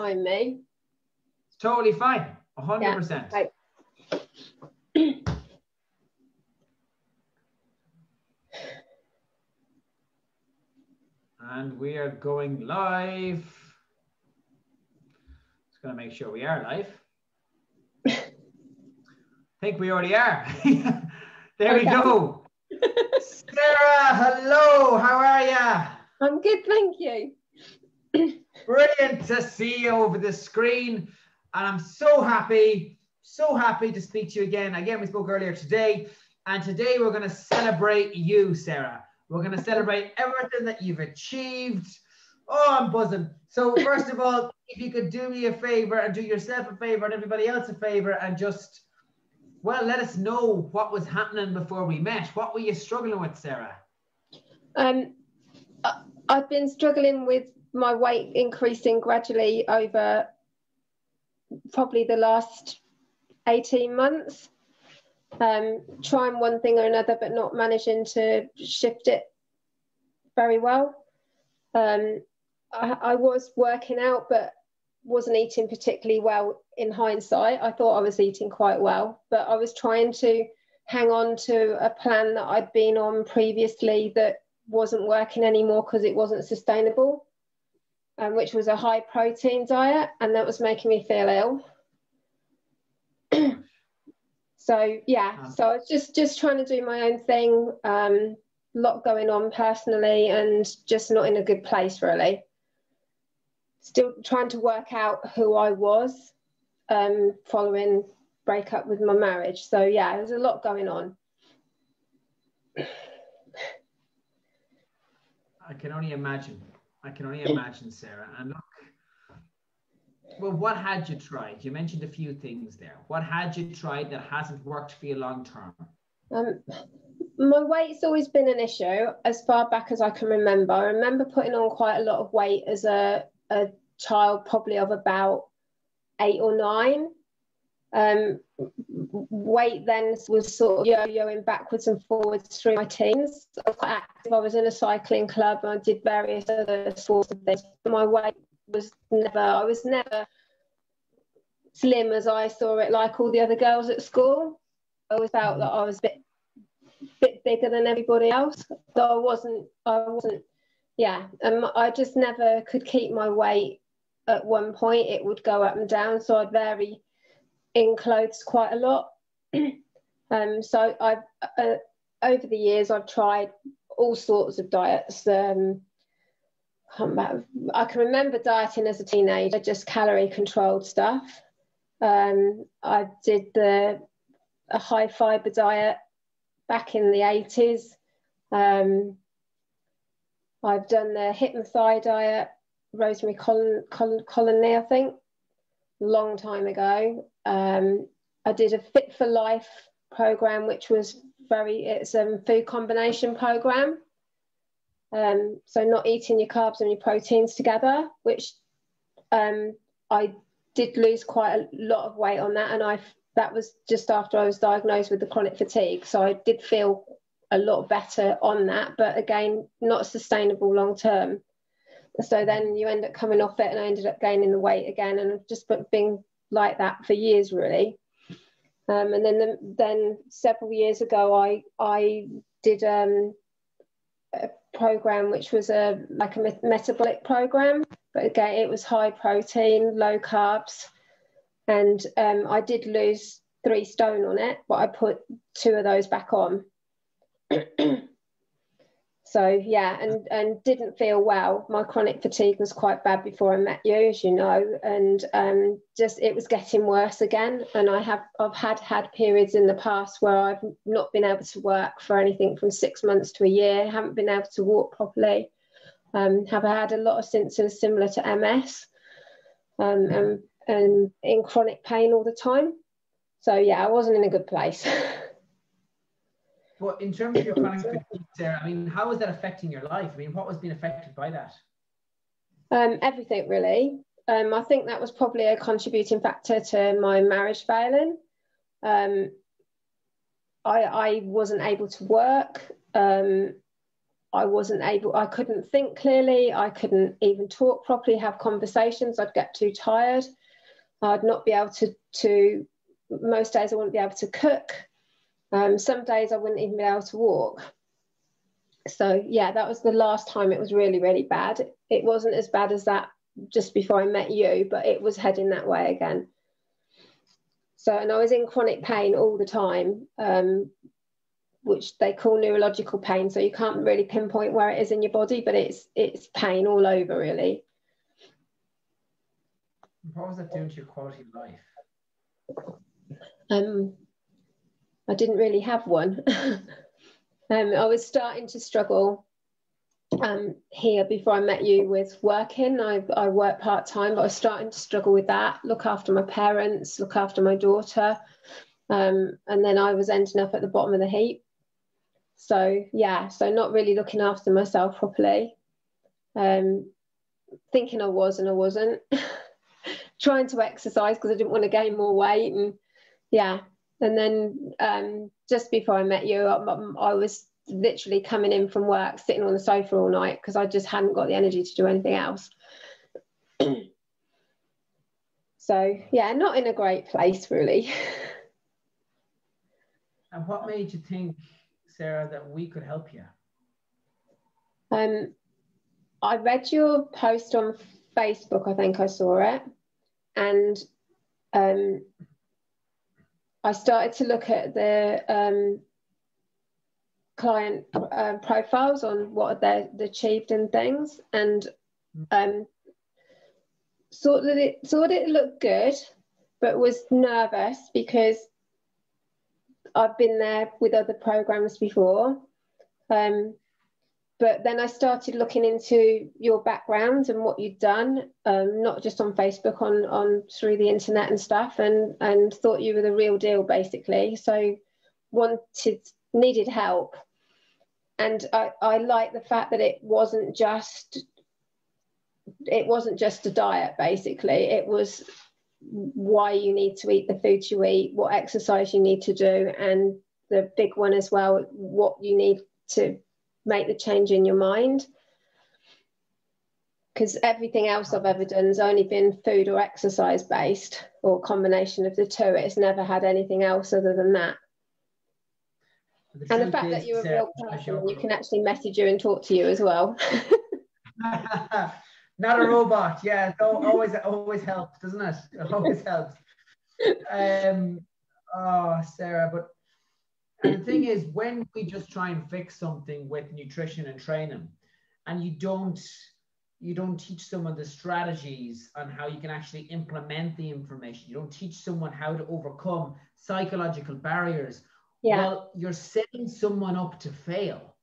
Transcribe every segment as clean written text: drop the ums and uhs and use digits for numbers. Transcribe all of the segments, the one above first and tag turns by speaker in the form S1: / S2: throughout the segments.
S1: behind me.
S2: It's totally fine. 100%.
S1: Yeah, right.
S2: And we are going live. Just going to make sure we are live. I think we already are. There we go. Sarah, hello. How are you?
S1: I'm good, thank you.
S2: Brilliant to see you over the screen. And I'm so happy to speak to you again. Again, we spoke earlier today. And today we're going to celebrate you, Sarah. We're going to celebrate everything that you've achieved. Oh, I'm buzzing. So first of all, if you could do me a favor and do yourself a favor and everybody else a favor and just, well, let us know what was happening before we met. What were you struggling with, Sarah?
S1: I've been struggling with my weight increasing gradually over probably the last 18 months. Trying one thing or another, but not managing to shift it very well. I was working out, but wasn't eating particularly well in hindsight. I thought I was eating quite well, but I was trying to hang on to a plan that I'd been on previously that wasn't working anymore because it wasn't sustainable, which was a high protein diet, and that was making me feel ill. So yeah, so I was just trying to do my own thing, a lot going on personally and just not in a good place really. Still trying to work out who I was following breakup with my marriage. So yeah, there's a lot going on.
S2: I can only imagine. Sarah. And look, well, what had you tried? You mentioned a few things there. What had you tried that hasn't worked for you long term?
S1: My weight's always been an issue as far back as I can remember. I remember putting on quite a lot of weight as a child, probably of about 8 or 9. Weight then was sort of yo-yoing backwards and forwards through my teens. I was quite active. I was in a cycling club and I did various other sorts of things. My weight was I was never slim as I saw it, like all the other girls at school. I always felt that I was a bit bigger than everybody else. So I wasn't, yeah. I just never could keep my weight at one point. It would go up and down. So I'd vary in clothes quite a lot. So I've, over the years, I've tried all sorts of diets. I can remember dieting as a teenager, just calorie controlled stuff. I did a high fiber diet back in the 80s. I've done the hip and thigh diet, Rosemary Colony, I think, long time ago. I did a Fit for Life program, which was it's a food combination program. So not eating your carbs and your proteins together, which I did lose quite a lot of weight on that. And that was just after I was diagnosed with the chronic fatigue. So I did feel a lot better on that, but again, not sustainable long term. So then you end up coming off it, and I ended up gaining the weight again, and I've just been like that for years really. And then several years ago, I did a program which was like a metabolic program, but again it was high protein, low carbs, and I did lose 3 stone on it, but I put 2 of those back on. So yeah, and didn't feel well. My chronic fatigue was quite bad before I met you, as you know, and just it was getting worse again. And I've had periods in the past where I've not been able to work for anything from 6 months to a year. Haven't been able to walk properly. Have had a lot of symptoms similar to MS, and in chronic pain all the time. So yeah, I wasn't in a good place.
S2: But in terms of your chronic fatigue, Sarah, I mean, how is that affecting your life? I mean, what was being affected by that?
S1: Everything really. I think that was probably a contributing factor to my marriage failing. I wasn't able to work. I couldn't think clearly. I couldn't even talk properly, have conversations. I'd get too tired. I'd not be able to most days I wouldn't be able to cook. Some days I wouldn't even be able to walk. So yeah, that was the last time it was really, really bad. It wasn't as bad as that just before I met you, but it was heading that way again. So, and I was in chronic pain all the time, which they call neurological pain. So you can't really pinpoint where it is in your body, but it's pain all over, really.
S2: What was that doing to your quality of life?
S1: I didn't really have one. I was starting to struggle here before I met you with working. I work part-time, but I was starting to struggle with that, look after my parents, look after my daughter. And then I was ending up at the bottom of the heap. So yeah, so not really looking after myself properly. Thinking I was and I wasn't. Trying to exercise because I didn't want to gain more weight, and yeah. And then just before I met you, I was literally coming in from work, sitting on the sofa all night because I just hadn't got the energy to do anything else. So yeah, not in a great place, really.
S2: And what made you think, Sarah, that we could help you?
S1: I read your post on Facebook, I think I saw it, and I started to look at the client profiles on what they've achieved and things, and thought it looked good, but was nervous because I've been there with other programs before. But then I started looking into your background and what you'd done, not just on Facebook, on through the internet and stuff, and thought you were the real deal, basically. So needed help. And I like the fact that it wasn't just a diet, basically. It was why you need to eat the food you eat, what exercise you need to do, and the big one as well, what you need to make the change in your mind. Because everything else I've ever done has only been food or exercise based, or a combination of the two. It's never had anything else other than that. And the fact that you're a real person and you can actually message you and talk to you as well.
S2: Not a robot. Yeah, it always helps, doesn't it? It always helps. Oh, Sarah, but and the thing is, when we just try and fix something with nutrition and training, and you don't teach someone the strategies on how you can actually implement the information, you don't teach someone how to overcome psychological barriers, well, you're setting someone up to fail,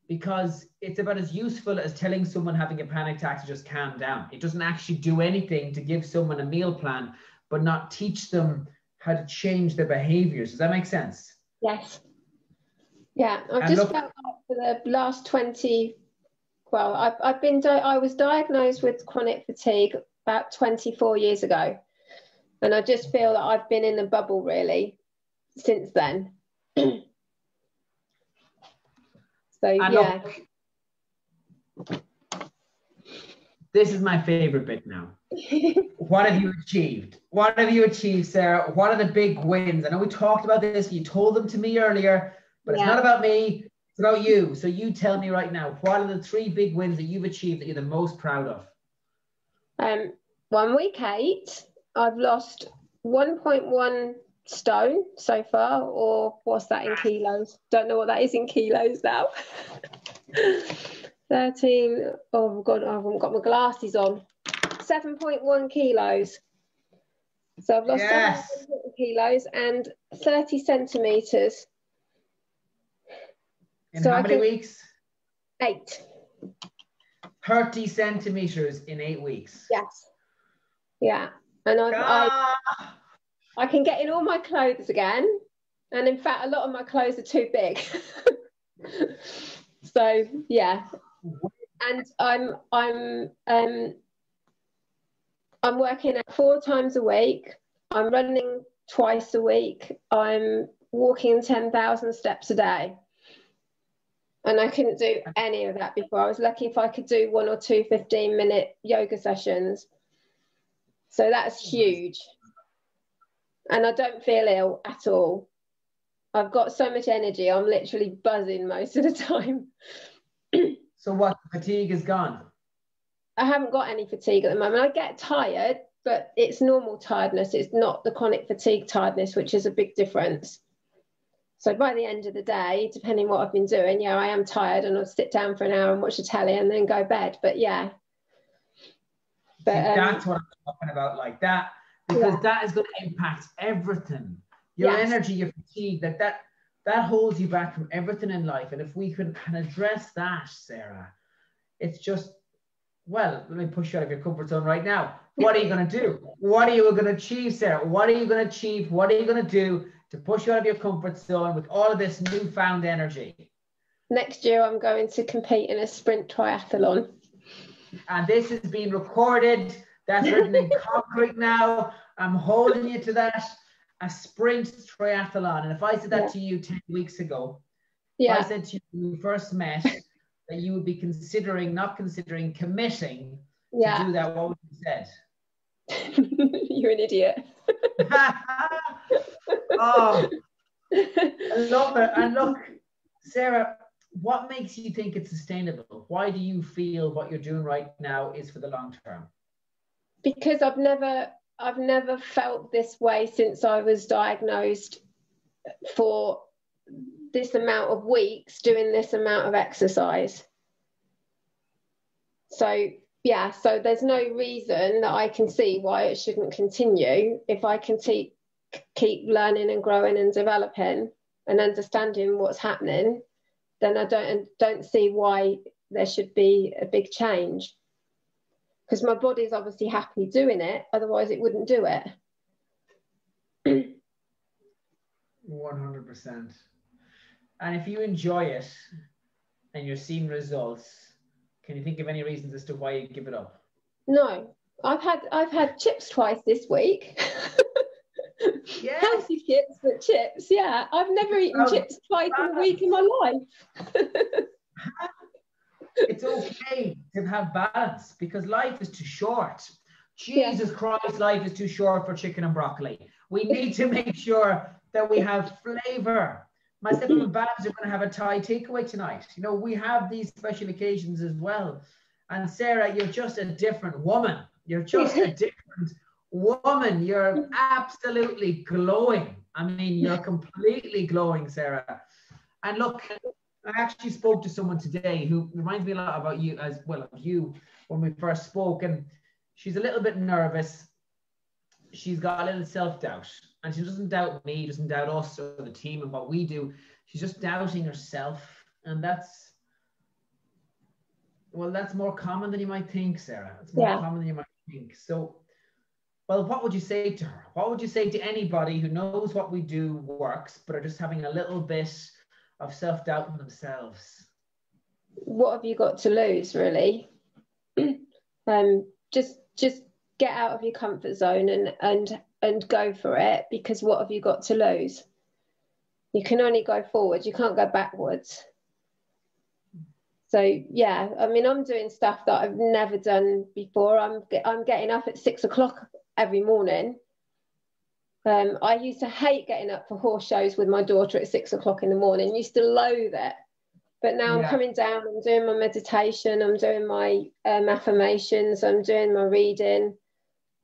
S2: because it's about as useful as telling someone having a panic attack to just calm down. It doesn't actually do anything to give someone a meal plan, but not teach them how to change their behaviors. Does that make sense?
S1: Yes. Yeah, I've just felt like for the last 20, well, I was diagnosed with chronic fatigue about 24 years ago. And I just feel that I've been in a bubble really since then. So, yeah.
S2: Look, this is my favorite bit now. What have you achieved? What have you achieved, Sarah? What are the big wins? I know we talked about this. You told them to me earlier, but it's not about me. It's about you. So you tell me right now, what are the 3 big wins that you've achieved that you're the most proud of?
S1: 1 week 8, I've lost 1.1 stone so far, or what's that in kilos? Don't know what that is in kilos now. 13, oh God, I haven't got my glasses on. 7.1 kilos. So I've lost 7 kilos and 30 centimeters.
S2: In how many weeks?
S1: 8.
S2: 30 centimeters in 8 weeks.
S1: Yes. Yeah. And I can get in all my clothes again. And in fact, a lot of my clothes are too big. So yeah. And I'm working out 4 times a week. I'm running twice a week. I'm walking 10,000 steps a day. And I couldn't do any of that before. I was lucky if I could do 1 or 2 15-minute yoga sessions. So that's huge. And I don't feel ill at all. I've got so much energy. I'm literally buzzing most of the time.
S2: So what, fatigue is gone?
S1: I haven't got any fatigue at the moment. I get tired, but it's normal tiredness. It's not the chronic fatigue tiredness, which is a big difference. So by the end of the day, depending what I've been doing, yeah, I am tired and I'll sit down for an hour and watch the telly and then go to bed. But yeah. But
S2: that's what I'm talking about, like that, because that is going to impact everything. Your energy, your fatigue, that holds you back from everything in life. And if we can address that, Sarah, it's just, well, let me push you out of your comfort zone right now. What are you going to do? What are you going to achieve, Sarah? What are you going to achieve? What are you going to do to push you out of your comfort zone with all of this newfound energy?
S1: Next year, I'm going to compete in a sprint triathlon.
S2: And this is being recorded. That's written in concrete now. I'm holding you to that. A sprint triathlon. And if I said that to you 10 weeks ago, if I said to you when we first met that you would be not considering committing to do that, what would you said?
S1: You're an idiot.
S2: Oh, I love it. And look, Sarah, what makes you think it's sustainable? Why do you feel what you're doing right now is for the long term?
S1: Because I've never felt this way since I was diagnosed for this amount of weeks doing this amount of exercise. So yeah, so there's no reason that I can see why it shouldn't continue. If I can keep learning and growing and developing and understanding what's happening, then I don't see why there should be a big change. Because my body's obviously happy doing it, otherwise it wouldn't do it.
S2: 100%. And if you enjoy it and you're seeing results, can you think of any reasons as to why you give it up?
S1: No, I've had chips twice this week.
S2: Yes.
S1: Healthy chips, but chips. Yeah, I've never eaten chips twice in a week in my life.
S2: It's okay to have balance because life is too short. Jesus Christ, life is too short for chicken and broccoli. We need to make sure that we have flavor. Myself and Babs are going to have a Thai takeaway tonight. You know, we have these special occasions as well. And Sarah, you're just a different woman. You're just a different woman. You're absolutely glowing. I mean, you're completely glowing, Sarah. And look, I actually spoke to someone today who reminds me a lot about you as well, of you when we first spoke. And she's a little bit nervous. She's got a little self-doubt. And she doesn't doubt me, doesn't doubt us or the team and what we do. She's just doubting herself. And that's more common than you might think, Sarah. It's more common than you might think. So, well, what would you say to her? What would you say to anybody who knows what we do works, but are just having a little bit of self-doubt in themselves?
S1: What have you got to lose, really? Just get out of your comfort zone and go for it, because what have you got to lose? You can only go forward, you can't go backwards. So yeah, I mean, I'm doing stuff that I've never done before. I'm getting up at 6 o'clock every morning. I used to hate getting up for horse shows with my daughter at 6 o'clock in the morning. Used to loathe it. But now I'm coming down, I'm doing my meditation, I'm doing my affirmations, I'm doing my reading.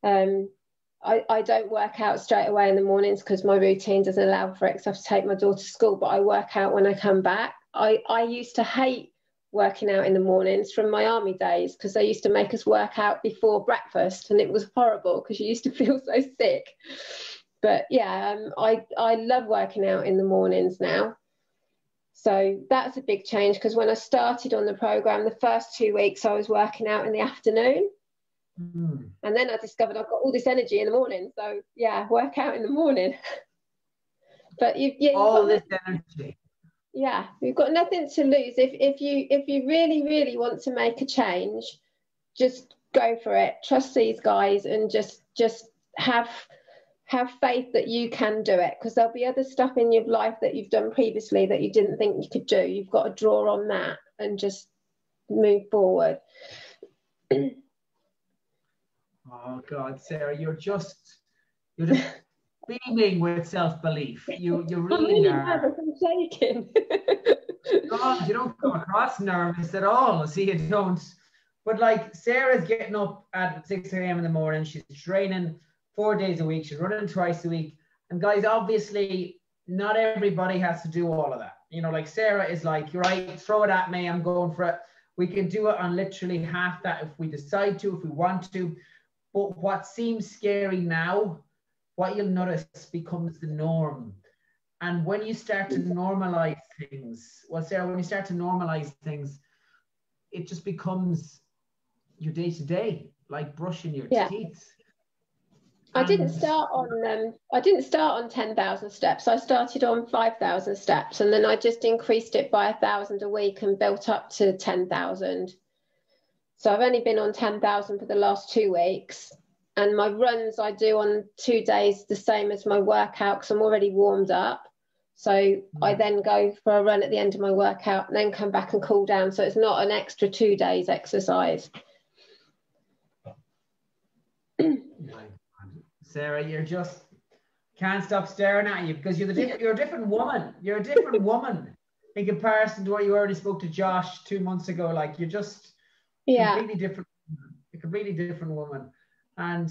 S1: I don't work out straight away in the mornings because my routine doesn't allow for it, because I have to take my daughter to school, but I work out when I come back. I used to hate working out in the mornings from my army days, because they used to make us work out before breakfast, and it was horrible because you used to feel so sick. But yeah, I love working out in the mornings now. So that's a big change, because when I started on the program, the first 2 weeks I was working out in the afternoon. And then I discovered I've got all this energy in the morning. So yeah, work out in the morning. But you've
S2: all this energy.
S1: Yeah, you've got nothing to lose. If you really, really want to make a change, just go for it. Trust these guys and just have have faith that you can do it, because there'll be other stuff in your life that you've done previously that you didn't think you could do. You've got to draw on that and just move forward.
S2: Oh God, Sarah, you're just beaming with self-belief. You really are.
S1: I'm shaking.
S2: God, you don't come across nervous at all. See, you don't. But like, Sarah's getting up at 6 a.m. in the morning. She's training 4 days a week. She's running twice a week. And guys, obviously, not everybody has to do all of that. You know, like Sarah is like, you're right, throw it at me, I'm going for it. We can do it on literally half that if we decide to, if we want to. But what seems scary now, what you'll notice becomes the norm. And when you start to normalize things, well, Sarah, when you start to normalize things, it just becomes your day-to-day, like brushing your teeth.
S1: I didn't start on 10,000 steps. I started on 5,000 steps, and then I just increased it by 1,000 a week and built up to 10,000. So I've only been on 10,000 for the last 2 weeks, and my runs I do on 2 days the same as my workout because I'm already warmed up. So I then go for a run at the end of my workout and then come back and cool down. So it's not an extra 2 days exercise.
S2: Sarah, you're just can't stop staring at you because you're a different woman. You're a different woman in comparison to what you already spoke to Josh 2 months ago. Like, you're just completely different. A completely different woman. And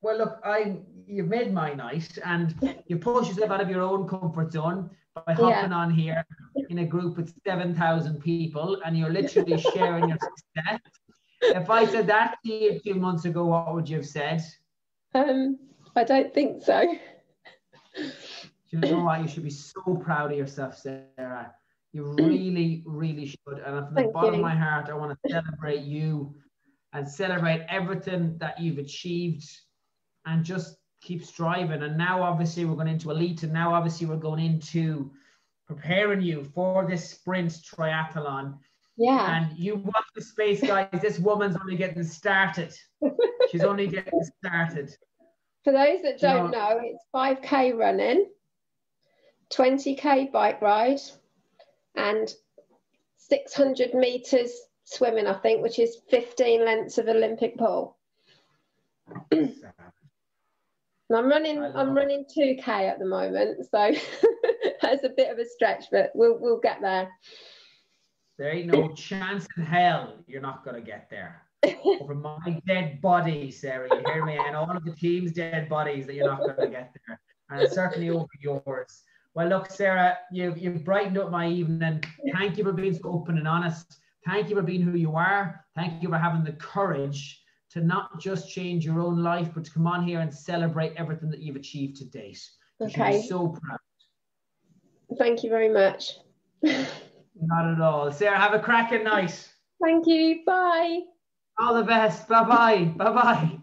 S2: well, look, you've made my night, and you push yourself out of your own comfort zone by hopping on here in a group with 7,000 people, and you're literally sharing your success. If I said that to you 2 months ago, what would you have said?
S1: I don't think so.
S2: You know what? You should be so proud of yourself, Sarah. You really, really should. And from the bottom of my heart, I want to celebrate you and celebrate everything that you've achieved, and just keep striving. And now obviously we're going into elite, and now obviously we're going into preparing you for this sprint triathlon.
S1: Yeah.
S2: And you watch the space, guys. This woman's only getting started. She's only getting started.
S1: For those that don't know, it's 5K running, 20K bike ride, and 600 meters swimming, I think, which is 15 lengths of Olympic pool. And I'm running 2K at the moment, so that's a bit of a stretch, but we'll get there.
S2: There ain't no chance in hell you're not going to get there. Over my dead body, Sarah, you hear me? And all of the team's dead bodies that you're not going to get there. And certainly over yours. Well, look, Sarah, you've brightened up my evening. Thank you for being so open and honest. Thank you for being who you are. Thank you for having the courage to not just change your own life, but to come on here and celebrate everything that you've achieved to date.
S1: Okay.
S2: I'm so proud.
S1: Thank you very much.
S2: Not at all. Sarah, have a cracking night.
S1: Thank you. Bye.
S2: All the best. Bye-bye. Bye-bye.